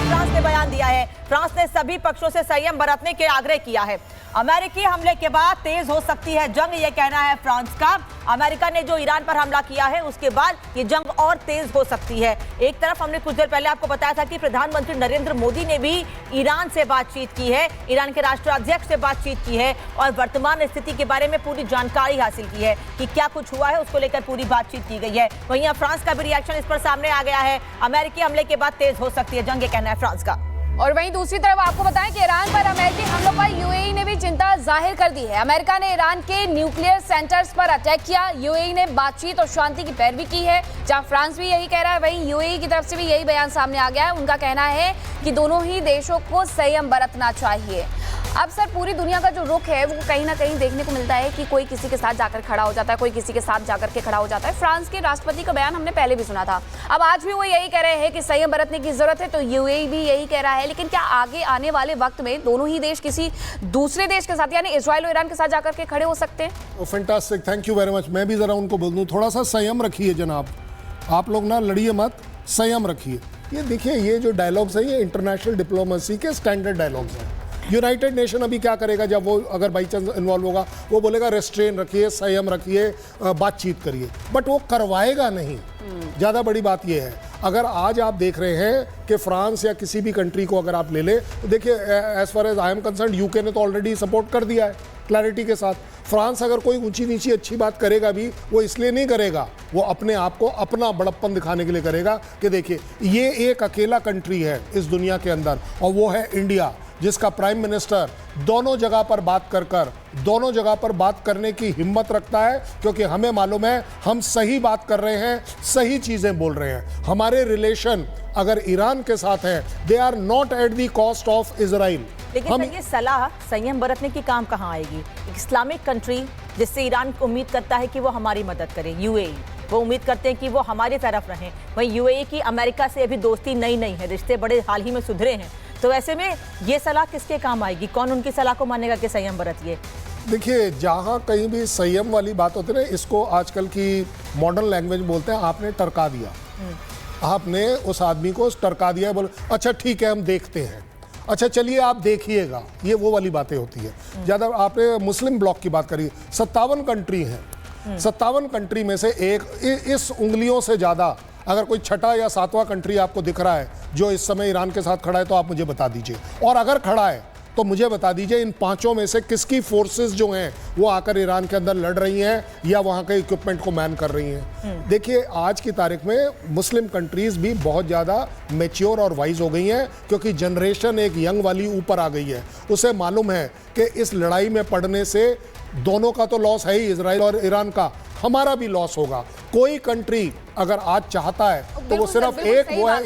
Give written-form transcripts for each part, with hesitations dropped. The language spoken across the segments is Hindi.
फ्रांस ने बयान दिया है। फ्रांस ने सभी पक्षों से संयम बरतने के आग्रह किया है। अमेरिकी हमले के बाद तेज हो सकती है जंग, ये कहना है फ्रांस का। अमेरिका ने जो ईरान पर हमला किया है उसके बाद ये जंग और तेज हो सकती है। एक तरफ हमने कुछ देर पहले आपको बताया था कि प्रधानमंत्री नरेंद्र मोदी ने भी ईरान से बातचीत की है, ईरान के राष्ट्राध्यक्ष से बातचीत की है और वर्तमान स्थिति के बारे में पूरी जानकारी हासिल की है कि क्या कुछ हुआ है, उसको लेकर पूरी बातचीत की गई है। वहीं फ्रांस का भी रिएक्शन इस पर सामने आ गया है। अमेरिकी हमले के बाद तेज हो सकती है जंग, ये कहना है फ्रांस का। और वहीं दूसरी तरफ आपको बताएं कि ईरान पर अमेरिकी हमलों पर यूएई ने भी चिंता जाहिर कर दी है। अमेरिका ने ईरान के न्यूक्लियर सेंटर्स पर अटैक किया। यूएई ने बातचीत और शांति की पैरवी की है। जहां फ्रांस भी यही कह रहा है, वहीं यूएई की तरफ से भी यही बयान सामने आ गया है। उनका कहना है कि दोनों ही देशों को संयम बरतना चाहिए। अब सर, पूरी दुनिया का जो रुख है वो कहीं ना कहीं देखने को मिलता है कि कोई किसी के साथ जाकर खड़ा हो जाता है, कोई किसी के साथ जाकर के खड़ा हो जाता है। फ्रांस के राष्ट्रपति का बयान हमने पहले भी सुना था। अब आज भी वो यही कह रहे हैं कि संयम बरतने की जरूरत है, तो यूएई भी यही कह रहा है। लेकिन क्या आगे आने वाले वक्त में दोनों ही देश किसी दूसरे देश के साथ यानी इजराइल और ईरान के साथ जाकर के खड़े हो सकते हैं? Fantastic, thank you very much. मैं भी जरा उनको बोल दूं, थोड़ा सा संयम रखिए जनाब, आप लोग ना लड़िए मत, संयम रखिए। ये देखिए, ये जो डायलॉग्स हैं ये इंटरनेशनल डिप्लोमेसी के स्टैंडर्ड डायलॉग्स हैं। यूनाइटेड नेशन अभी क्या करेगा जब वो अगर बाई चांस इन्वॉल्व होगा, वो बोलेगा रेस्ट्रेन रखिए, संयम रखिए, बातचीत करिए, बट वो करवाएगा नहीं। ज़्यादा बड़ी बात ये है, अगर आज आप देख रहे हैं कि फ्रांस या किसी भी कंट्री को अगर आप ले ले, तो देखिए as far as I am concerned UK ने तो ऑलरेडी सपोर्ट कर दिया है क्लैरिटी के साथ। फ्रांस अगर कोई ऊंची नीची अच्छी बात करेगा भी, वो इसलिए नहीं करेगा, वो अपने आप को अपना बड़प्पन दिखाने के लिए करेगा कि देखिए ये एक अकेला कंट्री है इस दुनिया के अंदर और वो है इंडिया, जिसका प्राइम मिनिस्टर दोनों जगह पर दोनों जगह पर बात करने की हिम्मत रखता है, क्योंकि हमें मालूम है हम सही बात कर रहे हैं, सही चीजें बोल रहे हैं। हमारे रिलेशन अगर ईरान के साथ है, they are not at the cost of Israel. लेकिन सर, ये सलाह संयम बरतने की काम कहाँ आएगी? एक इस्लामिक कंट्री जिससे ईरान उम्मीद करता है कि वो हमारी मदद करे, यूएई वो उम्मीद करते हैं कि वो हमारी तरफ रहें। वहीं यूएई की अमेरिका से अभी दोस्ती नई है, रिश्ते बड़े हाल ही में सुधरे हैं, तो ऐसे में ये सलाह किसके काम आएगी? कौन उनकी सलाह को मानेगा कि संयम बरतिए? देखिए, जहाँ कहीं भी संयम वाली बात होती है ना, इसको आजकल की मॉडर्न लैंग्वेज बोलते हैं, आपने टरका दिया, आपने उस आदमी को टरका दिया, बोले अच्छा ठीक है हम देखते हैं, अच्छा चलिए आप देखिएगा, ये वो वाली बातें होती है। ज़्यादा आपने मुस्लिम ब्लॉक की बात करी, 57 कंट्री हैं, 57 कंट्री में से एक इस उंगलियों से ज़्यादा अगर कोई छठा या सातवां कंट्री आपको दिख रहा है जो इस समय ईरान के साथ खड़ा है, तो आप मुझे बता दीजिए, और अगर खड़ा है तो मुझे बता दीजिए इन पांचों में से किसकी फोर्सेस जो हैं वो आकर ईरान के अंदर लड़ रही हैं या वहां के इक्विपमेंट को मैन कर रही हैं। देखिए, आज की तारीख में मुस्लिम कंट्रीज भी बहुत ज़्यादा मैच्योर और वाइज हो गई हैं, क्योंकि जनरेशन एक यंग वाली ऊपर आ गई है। उसे मालूम है कि इस लड़ाई में पड़ने से दोनों का तो लॉस है ही, इजराइल और ईरान का, हमारा भी लॉस होगा। कोई कंट्री अगर आज चाहता है तो वो सिर्फ एक, वो है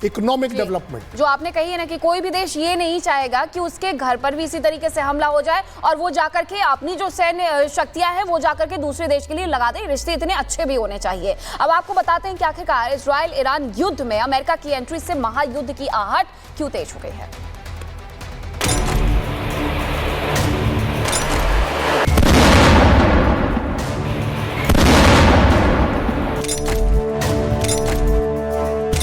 इकोनॉमिक डेवलपमेंट। जो आपने कही है ना कि कोई भी देश ये नहीं चाहेगा कि उसके घर पर भी इसी तरीके से हमला हो जाए और वो जाकर के अपनी जो सैन्य शक्तियां हैं वो जाकर के दूसरे देश के लिए लगा दे। रिश्ते इतने अच्छे भी होने चाहिए। अब आपको बताते हैं कि आखिरकार इजराइल ईरान युद्ध में अमेरिका की एंट्री से महायुद्ध की आहट क्यों तेज हो गई है।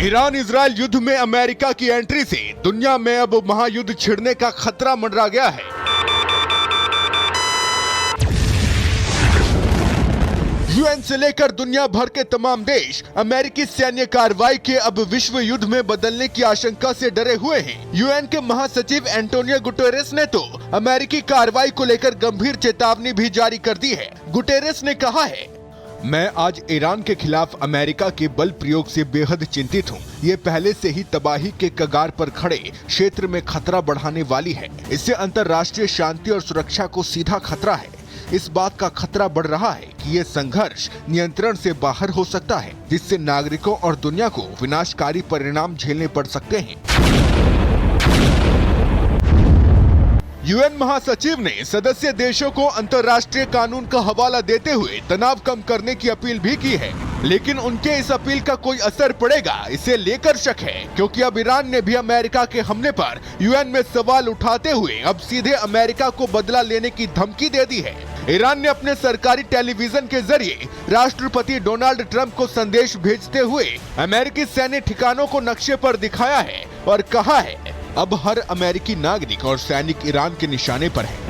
ईरान इजराइल युद्ध में अमेरिका की एंट्री से दुनिया में अब महायुद्ध छिड़ने का खतरा मंडरा गया है। यूएन से लेकर दुनिया भर के तमाम देश अमेरिकी सैन्य कार्रवाई के अब विश्व युद्ध में बदलने की आशंका से डरे हुए हैं। यूएन के महासचिव एंटोनियो गुटेरेस ने तो अमेरिकी कार्रवाई को लेकर गंभीर चेतावनी भी जारी कर दी है। गुटेरेस ने कहा है, मैं आज ईरान के खिलाफ अमेरिका के बल प्रयोग से बेहद चिंतित हूँ। ये पहले से ही तबाही के कगार पर खड़े क्षेत्र में खतरा बढ़ाने वाली है। इससे अंतर्राष्ट्रीय शांति और सुरक्षा को सीधा खतरा है। इस बात का खतरा बढ़ रहा है कि ये संघर्ष नियंत्रण से बाहर हो सकता है, जिससे नागरिकों और दुनिया को विनाशकारी परिणाम झेलने पड़ सकते हैं। यूएन महासचिव ने सदस्य देशों को अंतर्राष्ट्रीय कानून का हवाला देते हुए तनाव कम करने की अपील भी की है। लेकिन उनके इस अपील का कोई असर पड़ेगा, इसे लेकर शक है, क्योंकि अब ईरान ने भी अमेरिका के हमले पर यूएन में सवाल उठाते हुए अब सीधे अमेरिका को बदला लेने की धमकी दे दी है। ईरान ने अपने सरकारी टेलीविजन के जरिए राष्ट्रपति डोनाल्ड ट्रंप को संदेश भेजते हुए अमेरिकी सैन्य ठिकानों को नक्शे पर दिखाया है और कहा है अब हर अमेरिकी नागरिक और सैनिक ईरान के निशाने पर है।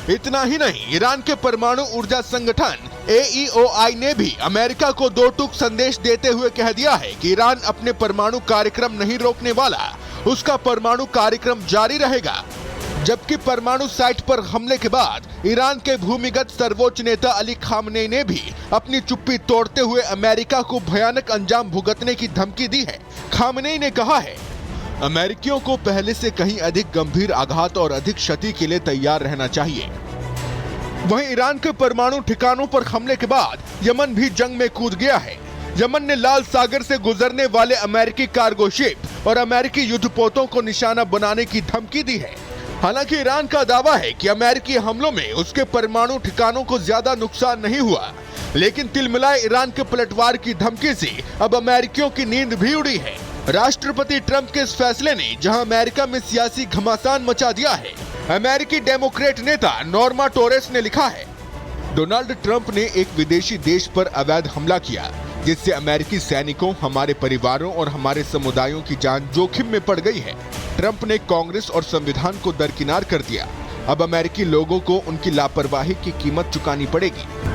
इतना ही नहीं, ईरान के परमाणु ऊर्जा संगठन AEOI ने भी अमेरिका को दो टूक संदेश देते हुए कह दिया है कि ईरान अपने परमाणु कार्यक्रम नहीं रोकने वाला, उसका परमाणु कार्यक्रम जारी रहेगा। जबकि परमाणु साइट पर हमले के बाद ईरान के भूमिगत सर्वोच्च नेता अली खामनेई ने भी अपनी चुप्पी तोड़ते हुए अमेरिका को भयानक अंजाम भुगतने की धमकी दी है। खामनेई ने कहा है, अमेरिकियों को पहले से कहीं अधिक गंभीर आघात और अधिक क्षति के लिए तैयार रहना चाहिए। वहीं ईरान के परमाणु ठिकानों पर हमले के बाद यमन भी जंग में कूद गया है। यमन ने लाल सागर से गुजरने वाले अमेरिकी कार्गो शिप और अमेरिकी युद्धपोतों को निशाना बनाने की धमकी दी है। हालांकि ईरान का दावा है कि अमेरिकी हमलों में उसके परमाणु ठिकानों को ज्यादा नुकसान नहीं हुआ, लेकिन तिलमिलाए ईरान के पलटवार की धमकी से अब अमेरिकियों की नींद भी उड़ी है। राष्ट्रपति ट्रंप के इस फैसले ने जहां अमेरिका में सियासी घमासान मचा दिया है, अमेरिकी डेमोक्रेट नेता नॉर्मा टोरेस ने लिखा है, डोनाल्ड ट्रंप ने एक विदेशी देश पर अवैध हमला किया, जिससे अमेरिकी सैनिकों, हमारे परिवारों और हमारे समुदायों की जान जोखिम में पड़ गई है। ट्रंप ने कांग्रेस और संविधान को दरकिनार कर दिया। अब अमेरिकी लोगों को उनकी लापरवाही की कीमत चुकानी पड़ेगी।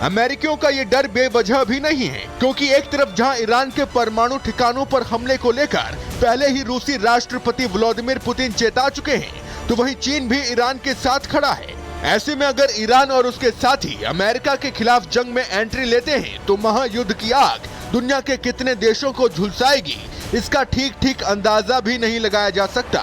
अमेरिकियों का ये डर बेवजह भी नहीं है, क्योंकि एक तरफ जहां ईरान के परमाणु ठिकानों पर हमले को लेकर पहले ही रूसी राष्ट्रपति व्लादिमीर पुतिन चेता चुके हैं, तो वहीं चीन भी ईरान के साथ खड़ा है। ऐसे में अगर ईरान और उसके साथी अमेरिका के खिलाफ जंग में एंट्री लेते हैं तो महायुद्ध की आग दुनिया के कितने देशों को झुलसाएगी, इसका ठीक ठीक अंदाजा भी नहीं लगाया जा सकता।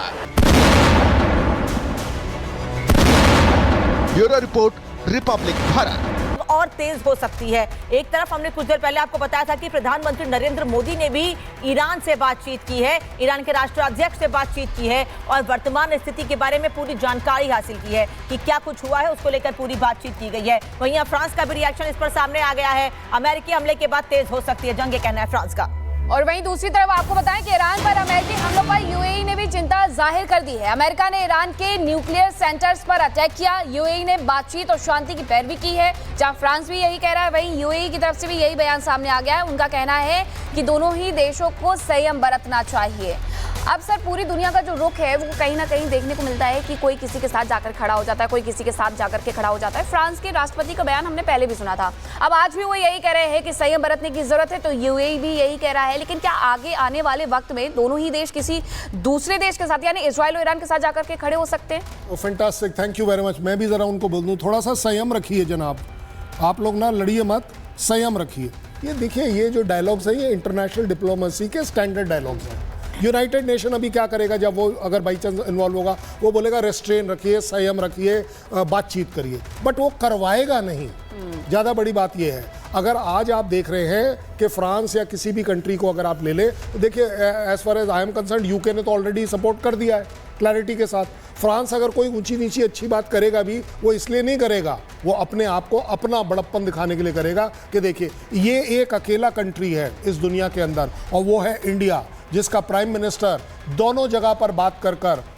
Bureau report, Republic Bharat. और तेज हो सकती है। एक तरफ हमने कुछ देर पहले आपको बताया था कि प्रधानमंत्री नरेंद्र मोदी ने भी ईरान से बातचीत की है, ईरान के राष्ट्राध्यक्ष से बातचीत की है और वर्तमान स्थिति के बारे में पूरी जानकारी हासिल की है कि क्या कुछ हुआ है, उसको लेकर पूरी बातचीत की गई है। वहीं फ्रांस का भी रिएक्शन इस पर सामने आ गया है। अमेरिकी हमले के बाद तेज हो सकती है जंग, ये कहना है फ्रांस का। और वहीं दूसरी तरफ आपको बताएं कि ईरान पर अमेरिकी हमलों पर यूएई ने भी चिंता जाहिर कर दी है। अमेरिका ने ईरान के न्यूक्लियर सेंटर्स पर अटैक किया। यूएई ने बातचीत और शांति की पैरवी की है। जहां फ्रांस भी यही कह रहा है, वहीं यूएई की तरफ से भी यही बयान सामने आ गया है। उनका कहना है कि दोनों ही देशों को संयम बरतना चाहिए। अब सर, पूरी दुनिया का जो रुख है वो कहीं ना कहीं देखने को मिलता है कि कोई किसी के साथ जाकर खड़ा हो जाता है, कोई किसी के साथ जाकर के खड़ा हो जाता है। फ्रांस के राष्ट्रपति का बयान हमने पहले भी सुना था, अब आज भी वो यही कह रहे हैं कि संयम बरतने की जरूरत है, तो यूएई भी यही कह रहा है। लेकिन क्या आगे आने वाले वक्त में दोनों ही देश किसी दूसरे देश के साथ, यानी इजराइल और ईरान के साथ जाकर के खड़े हो सकते हैं? Fantastic, thank you very much. मैं भी जरा उनको बोल दूं, थोड़ा सा संयम रखिए जनाब, आप लोग ना लड़िए मत, संयम रखिए। ये देखिए, ये जो डायलॉग्स है ये इंटरनेशनल डिप्लोमेसी के स्टैंडर्ड डायलॉग्स हैं। यूनाइटेड नेशन अभी क्या करेगा, जब वो अगर बाई चांस इन्वॉल्व होगा, वो बोलेगा रेस्ट्रेन रखिए, संयम रखिए, बातचीत करिए, बट वो करवाएगा नहीं। ज़्यादा बड़ी बात ये है, अगर आज आप देख रहे हैं कि फ्रांस या किसी भी कंट्री को अगर आप ले लें, तो देखिए as far as I am concerned, UK ने तो ऑलरेडी सपोर्ट कर दिया है क्लैरिटी के साथ। फ्रांस अगर कोई ऊंची नीची अच्छी बात करेगा भी, वो इसलिए नहीं करेगा, वो अपने आप को अपना बड़प्पन दिखाने के लिए करेगा कि देखिए ये एक अकेला कंट्री है इस दुनिया के अंदर, और वो है इंडिया, जिसका प्राइम मिनिस्टर दोनों जगह पर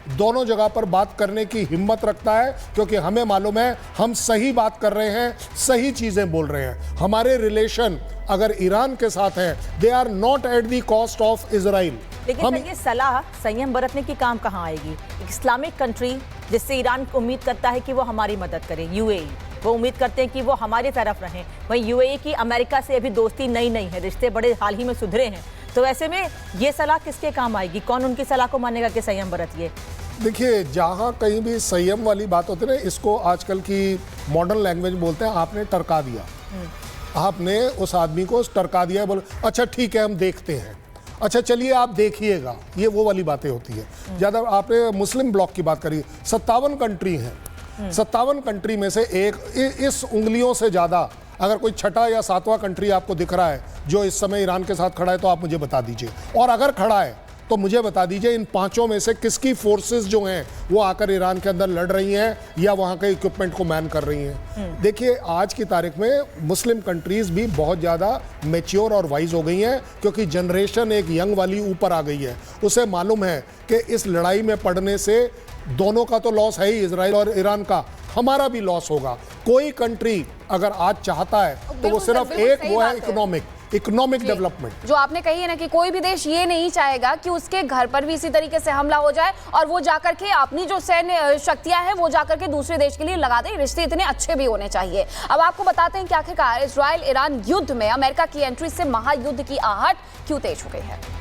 दोनों जगह पर बात करने की हिम्मत रखता है, क्योंकि हमें मालूम है हम सही बात कर रहे हैं, सही चीजें बोल रहे हैं। हमारे रिलेशन अगर ईरान के साथ हैं, they are not at the cost of Israel. लेकिन सर, ये सलाह संयम बरतने की काम कहाँ आएगी? एक इस्लामिक कंट्री जिससे ईरान उम्मीद करता है कि वो हमारी मदद करे, यूएई, वो उम्मीद करते हैं कि वो हमारी तरफ रहें। वहीं यूएई की अमेरिका से अभी दोस्ती नई नहीं है, रिश्ते बड़े हाल ही में सुधरे हैं, तो ऐसे में ये सलाह किसके काम आएगी? कौन उनकी सलाह को मानेगा कि संयम बरतिए? देखिए, जहाँ कहीं भी संयम वाली बात होती है ना, इसको आजकल की मॉडर्न लैंग्वेज बोलते हैं, आपने टरका दिया, आपने उस आदमी को टरका दिया, बोले अच्छा ठीक है हम देखते हैं, अच्छा चलिए आप देखिएगा, ये वो वाली बातें होती है। ज़्यादा आपने मुस्लिम ब्लॉक की बात करी, 57 कंट्री हैं, 57 कंट्री में से एक इस उंगलियों से ज़्यादा अगर कोई छठा या सातवां कंट्री आपको दिख रहा है जो इस समय ईरान के साथ खड़ा है तो आप मुझे बता दीजिए, और अगर खड़ा है तो मुझे बता दीजिए इन पांचों में से किसकी फोर्सेस जो हैं वो आकर ईरान के अंदर लड़ रही हैं या वहां के इक्विपमेंट को मैन कर रही हैं। देखिए आज की तारीख में मुस्लिम कंट्रीज भी बहुत ज़्यादा मैच्योर और वाइज हो गई हैं, क्योंकि जनरेशन एक यंग वाली ऊपर आ गई है। उसे मालूम है कि इस लड़ाई में पड़ने से दोनों का तो लॉस है ही, इजराइल और ईरान का, हमारा भी लॉस होगा। कोई कंट्री अगर आज चाहता है तो वो सिर्फ एक वो है इकोनॉमिक डेवलपमेंट। जो आपने कही है ना कि कोई भी देश ये नहीं चाहेगा कि उसके घर पर भी इसी तरीके से हमला हो जाए और वो जाकर के अपनी जो सैन्य शक्तियां हैं वो जाकर के दूसरे देश के लिए लगा दे। रिश्ते इतने अच्छे भी होने चाहिए। अब आपको बताते हैं कि आखिरकार इजराइल ईरान युद्ध में अमेरिका की एंट्री से महायुद्ध की आहट क्यों तेज हो गई है।